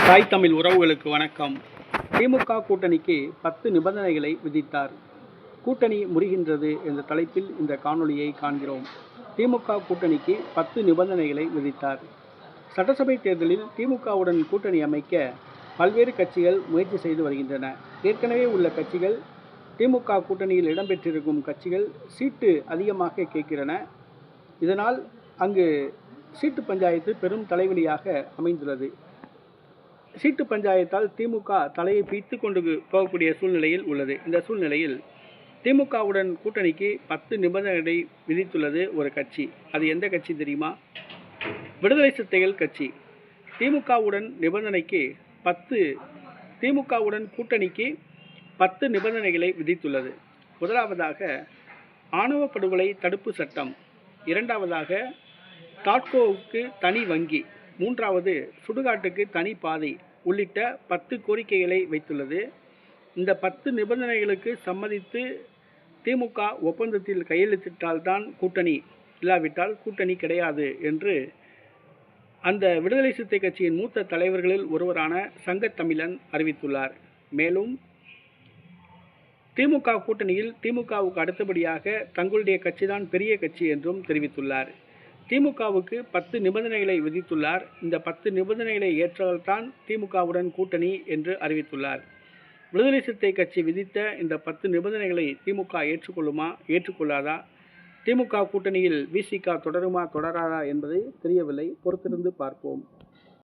தாய் தமிழ் உறவுகளுக்கு வணக்கம். திமுக கூட்டணிக்கு 10 நிபந்தனைகளை விதித்தார். கூட்டணி முறிகின்றது என்ற தலைப்பில் இந்த காணொளியை காண்கிறோம். திமுக கூட்டணிக்கு 10 நிபந்தனைகளை விதித்தார். சட்டசபை தேர்தலில் திமுகவுடன் கூட்டணி அமைக்க பல்வேறு கட்சிகள் முயற்சி செய்து வருகின்றன. ஏற்கனவே உள்ள கட்சிகள், திமுக கூட்டணியில் இடம்பெற்றிருக்கும் கட்சிகள் சீட்டு அதிகமாக கேட்கின்றன. இதனால் அங்கு சீட்டு பஞ்சாயத்து பெரும் தலைவலியாக அமைந்துள்ளது. சீட்டு பஞ்சாயத்தால் திமுக தலையை பிய்த்து கொண்டு போகக்கூடிய சூழ்நிலையில் உள்ளது. இந்த சூழ்நிலையில் திமுகவுடன் கூட்டணிக்கு 10 நிபந்தனைகளை விதித்துள்ளது ஒரு கட்சி. அது எந்த கட்சி தெரியுமா? விடுதலை சிறுத்தைகள் கட்சி. திமுகவுடன் கூட்டணிக்கு 10 நிபந்தனைகளை விதித்துள்ளது. முதலாவதாக ஆணவ படுகொலை தடுப்பு சட்டம், இரண்டாவதாக தாட்கோவுக்கு தனி வங்கி, மூன்றாவது சுடுகாட்டுக்கு தனி பாதை உள்ளிட்ட 10 கோரிக்கைகளை வைத்துள்ளது. இந்த 10 நிபந்தனைகளுக்கு சம்மதித்து திமுக ஒப்பந்தத்தில் கையெழுத்திட்டால்தான் கூட்டணி, இல்லாவிட்டால் கூட்டணி கிடையாது என்று அந்த விடுதலை சிறுத்தை கட்சியின் மூத்த தலைவர்களில் ஒருவரான சங்கத்தமிழன் அறிவித்துள்ளார். மேலும் திமுக கூட்டணியில் திமுகவுக்கு அடுத்தபடியாக தங்களுடைய கட்சிதான் பெரிய கட்சி என்றும் தெரிவித்துள்ளார். திமுகவுக்கு 10 நிபந்தனைகளை விதித்துள்ளார். இந்த 10 நிபந்தனைகளை ஏற்றால்தான் திமுகவுடன் கூட்டணி என்று அறிவித்துள்ளார். விடுதலை சிறுத்தை கட்சி விதித்த இந்த 10 நிபந்தனைகளை திமுக ஏற்றுக்கொள்ளுமா, ஏற்றுக்கொள்ளாதா? திமுக கூட்டணியில் விசிக தொடருமா, தொடராதா என்பது தெரியவில்லை. பொறுத்திருந்து பார்ப்போம்.